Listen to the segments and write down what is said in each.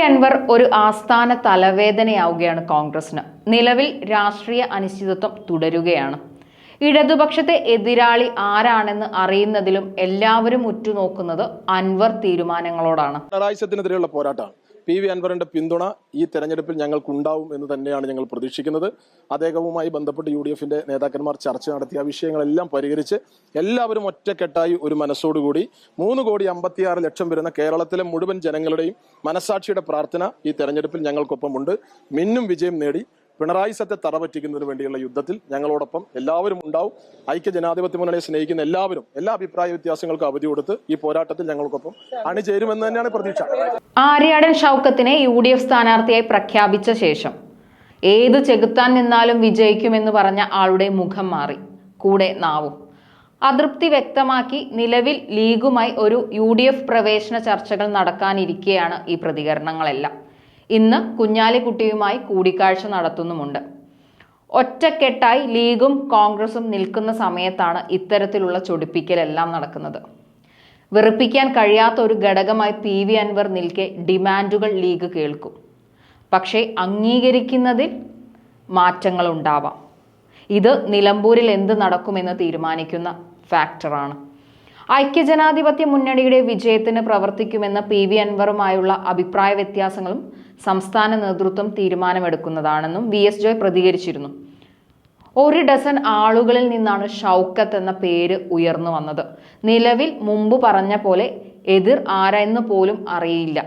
അൻവർ ഒരു ആസ്ഥാന തലവേദനയാവുകയാണ് കോൺഗ്രസിന്. നിലവിൽ രാഷ്ട്രീയ അനിശ്ചിതത്വം തുടരുകയാണ്. ഇടതുപക്ഷത്തെ എതിരാളി ആരാണെന്ന് അറിയുന്നതിലും എല്ലാവരും ഉറ്റുനോക്കുന്നത് അൻവർ തീരുമാനങ്ങളോടാണ്. പിണറായിസത്തിനെതിരെയുള്ള പോരാട്ടമാണ്. PV അൻവറിന്റെ പിന്തുണ ഈ തെരഞ്ഞെടുപ്പിൽ ഞങ്ങൾക്കുണ്ടാവും എന്ന് തന്നെയാണ് ഞങ്ങൾ പ്രതീക്ഷിക്കുന്നത്. അദ്ദേഹവുമായി ബന്ധപ്പെട്ട് UDF-ന്റെ നേതാക്കന്മാർ ചർച്ച നടത്തി ആ വിഷയങ്ങളെല്ലാം പരിഹരിച്ച് എല്ലാവരും ഒറ്റക്കെട്ടായി ഒരു മനസ്സോടുകൂടി 3,56,00,000 വരുന്ന കേരളത്തിലെ മുഴുവൻ ജനങ്ങളുടെയും മനസാക്ഷിയുടെ പ്രാർത്ഥന ഈ തെരഞ്ഞെടുപ്പിൽ ഞങ്ങൾക്കൊപ്പമുണ്ട്. മിന്നും വിജയം നേടി പിണറായിസത്തെ തറപറ്റിക്കുന്നതിന് വേണ്ടിയുള്ള യുദ്ധത്തിൽ ഞങ്ങളോടൊപ്പം എല്ലാവരും ഉണ്ടാവും. ഐക്യ ജനാധിപത്യ മുന്നണിയെ സ്നേഹിക്കുന്ന എല്ലാവരും എല്ലാ അഭിപ്രായ വ്യത്യാസങ്ങൾക്കും അവധി കൊടുത്ത് ഈ പോരാട്ടത്തിൽ ഞങ്ങൾക്കൊപ്പം അണിചേരുമെന്ന് തന്നെയാണ് പ്രതീക്ഷ. ആര്യാടൻ ഷൗക്കത്തിനെ UDF സ്ഥാനാർത്ഥിയായി പ്രഖ്യാപിച്ച ശേഷം ഏത് ചെകുത്താൻ നിന്നാലും വിജയിക്കുമെന്ന് പറഞ്ഞ ആളുടെ മുഖം മാറി, കൂടെ നാവും. അതൃപ്തി വ്യക്തമാക്കി നിലവിൽ ലീഗുമായി ഒരു UDF പ്രവേശന ചർച്ചകൾ നടക്കാനിരിക്കെയാണ് ഈ പ്രതികരണങ്ങളെല്ലാം. ഇന്ന് കുഞ്ഞാലിക്കുട്ടിയുമായി കൂടിക്കാഴ്ച നടത്തുന്നുമുണ്ട്. ഒറ്റക്കെട്ടായി ലീഗും കോൺഗ്രസും നിൽക്കുന്ന സമയത്താണ് ഇത്തരത്തിലുള്ള ചൊടിപ്പിക്കലെല്ലാം നടക്കുന്നത്. വെറുപ്പിക്കാൻ കഴിയാത്ത ഒരു ഘടകമായി PV അൻവർ നിൽക്കെ ഡിമാൻഡുകൾ ലീഗ് കേൾക്കും. പക്ഷേ അംഗീകരിക്കുന്നതിൽ മാറ്റങ്ങൾ ഉണ്ടാവാം. ഇത് നിലമ്പൂരിൽ എന്ത് നടക്കുമെന്ന് തീരുമാനിക്കുന്ന ഫാക്ടറാണ്. ഐക്യജനാധിപത്യ മുന്നണിയുടെ വിജയത്തിന് പ്രവർത്തിക്കുമെന്ന PV അൻവറുമായുള്ള അഭിപ്രായ വ്യത്യാസങ്ങളും സംസ്ഥാന നേതൃത്വം തീരുമാനമെടുക്കുന്നതാണെന്നും VS ജോയ് പ്രതികരിച്ചിരുന്നു. 1 ഡസൻ ആളുകളിൽ നിന്നാണ് ഷൗക്കത്ത് എന്ന പേര് ഉയർന്നു വന്നത്. നിലവിൽ മുമ്പ് പറഞ്ഞ പോലെ എതിർ ആരെന്ന് പോലും അറിയില്ല.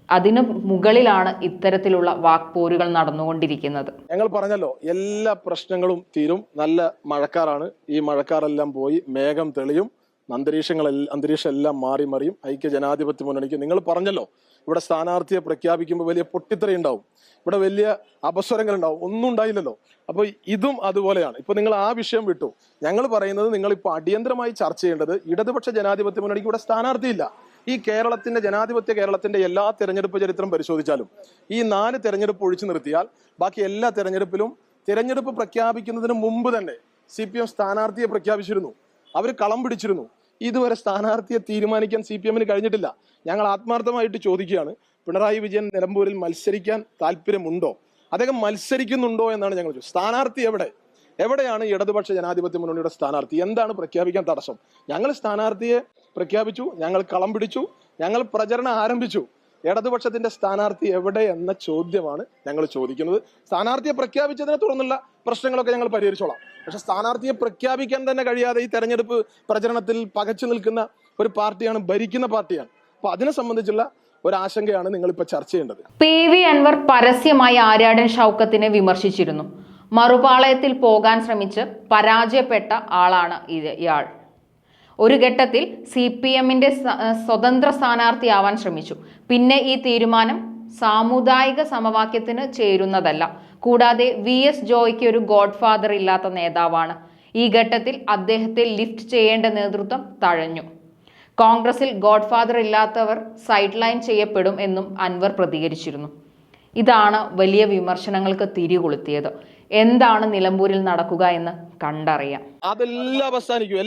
അതിനു മുകളിലാണ് ഇത്തരത്തിലുള്ള വാക്പോരുകൾ നടന്നുകൊണ്ടിരിക്കുന്നത്. ഞങ്ങൾ പറഞ്ഞല്ലോ, എല്ലാ പ്രശ്നങ്ങളും തീരും. നല്ല മഴക്കാറാണ്. ഈ മഴക്കാറെല്ലാം പോയി മേഘം തെളിയും. അന്തരീക്ഷം എല്ലാം മാറി മറിയും. ഐക്യ ജനാധിപത്യ മുന്നണിക്ക് നിങ്ങൾ പറഞ്ഞല്ലോ, ഇവിടെ സ്ഥാനാർത്ഥിയെ പ്രഖ്യാപിക്കുമ്പോൾ വലിയ പൊട്ടിത്തെറിയുണ്ടാവും, ഇവിടെ വലിയ അപസ്വരങ്ങൾ ഉണ്ടാവും. ഒന്നും ഉണ്ടായില്ലല്ലോ. അപ്പൊ ഇതും അതുപോലെയാണ്. ഇപ്പൊ നിങ്ങൾ ആ വിഷയം വിട്ടു. ഞങ്ങൾ പറയുന്നത്, നിങ്ങൾ ഇപ്പൊ അടിയന്തരമായി ചർച്ച ചെയ്യേണ്ടത് ഇടതുപക്ഷ ജനാധിപത്യ മുന്നണിക്ക് ഇവിടെ സ്ഥാനാർത്ഥിയില്ല. ഈ കേരളത്തിന്റെ എല്ലാ തെരഞ്ഞെടുപ്പ് ചരിത്രം പരിശോധിച്ചാലും ഈ 4 തെരഞ്ഞെടുപ്പ് ഒഴിച്ചു നിർത്തിയാൽ ബാക്കി എല്ലാ തെരഞ്ഞെടുപ്പിലും തെരഞ്ഞെടുപ്പ് പ്രഖ്യാപിക്കുന്നതിന് മുമ്പ് തന്നെ CPM സ്ഥാനാർത്ഥിയെ പ്രഖ്യാപിച്ചിരുന്നു. അവർ കളം പിടിച്ചിരുന്നു. ഇതുവരെ സ്ഥാനാർത്ഥിയെ തീരുമാനിക്കാൻ CPM-ന് കഴിഞ്ഞിട്ടില്ല. ഞങ്ങൾ ആത്മാർത്ഥമായിട്ട് ചോദിക്കുകയാണ്, പിണറായി വിജയൻ നിലമ്പൂരിൽ മത്സരിക്കാൻ താല്പര്യമുണ്ടോ? അദ്ദേഹം മത്സരിക്കുന്നുണ്ടോ എന്നാണ് ഞങ്ങൾ ചോദിച്ചത്. സ്ഥാനാർത്ഥി എവിടെയാണ് ഇടതുപക്ഷ ജനാധിപത്യ മുന്നണിയുടെ സ്ഥാനാർത്ഥി? എന്താണ് പ്രഖ്യാപിക്കാൻ തടസ്സം? ഞങ്ങൾ സ്ഥാനാർത്ഥിയെ പ്രഖ്യാപിച്ചു, ഞങ്ങൾ കളം പിടിച്ചു, ഞങ്ങൾ പ്രചരണം ആരംഭിച്ചു. ഇടതുപക്ഷത്തിന്റെ സ്ഥാനാർത്ഥി എവിടെ എന്ന ചോദ്യമാണ് ഞങ്ങൾ ചോദിക്കുന്നത്. സ്ഥാനാർത്ഥിയെ പ്രഖ്യാപിച്ചതിനെ തുടർന്നുള്ള പ്രശ്നങ്ങളൊക്കെ ഞങ്ങൾ പരിഹരിച്ചോളാം. പക്ഷെ സ്ഥാനാർത്ഥിയെ പ്രഖ്യാപിക്കാൻ തന്നെ കഴിയാതെ ഈ തെരഞ്ഞെടുപ്പ് പ്രചരണത്തിൽ പകച്ചു നിൽക്കുന്ന ഒരു പാർട്ടിയാണ്, ഭരിക്കുന്ന പാർട്ടിയാണ്. അപ്പൊ അതിനെ സംബന്ധിച്ചുള്ള ഒരു ആശങ്കയാണ് നിങ്ങൾ ഇപ്പൊ ചർച്ച ചെയ്യേണ്ടത്. PV അൻവർ പരസ്യമായി ആര്യാടൻ ഷൗക്കത്തിനെ വിമർശിച്ചിരുന്നു. മറുപാളയത്തിൽ പോകാൻ ശ്രമിച്ച് പരാജയപ്പെട്ട ആളാണ് ഇയാൾ. ഒരു ഘട്ടത്തിൽ CPM-ന്റെ സ്വതന്ത്ര സ്ഥാനാർത്ഥിയാവാൻ ശ്രമിച്ചു. പിന്നെ ഈ തീരുമാനം സാമുദായിക സമവാക്യത്തിന് ചേരുന്നതല്ല. കൂടാതെ VS ജോയ്ക്ക് ഒരു ഗോഡ് ഫാദർ ഇല്ലാത്ത നേതാവാണ്. ഈ ഘട്ടത്തിൽ അദ്ദേഹത്തെ ലിഫ്റ്റ് ചെയ്യേണ്ട നേതൃത്വം തഴഞ്ഞു. കോൺഗ്രസിൽ ഗോഡ് ഫാദർ ഇല്ലാത്തവർ സൈഡ് ലൈൻ ചെയ്യപ്പെടും എന്നും അൻവർ പ്രതികരിച്ചിരുന്നു. ഇതാണ് വലിയ വിമർശനങ്ങൾക്ക് തിരികൊളുത്തിയത്. എന്താണ് നിലമ്പൂരിൽ നടക്കുക എന്ന് കണ്ടറിയാം. അതെല്ലാം അവസാനിക്കും,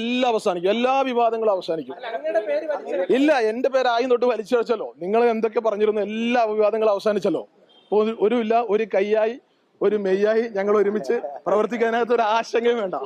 എല്ലാ വിവാദങ്ങളും അവസാനിക്കും. ഇല്ല, എന്റെ പേരായി തൊട്ട് വലിച്ചഴച്ചല്ലോ. നിങ്ങൾ എന്തൊക്കെ പറഞ്ഞിരുന്നു, എല്ലാ വിവാദങ്ങളും അവസാനിച്ചല്ലോ. ഒരു കൈയായി ഒരു മെയ്യായി ഞങ്ങൾ ഒരുമിച്ച് പ്രവർത്തിക്കാനകത്ത് ഒരു ആശങ്കയും വേണ്ട.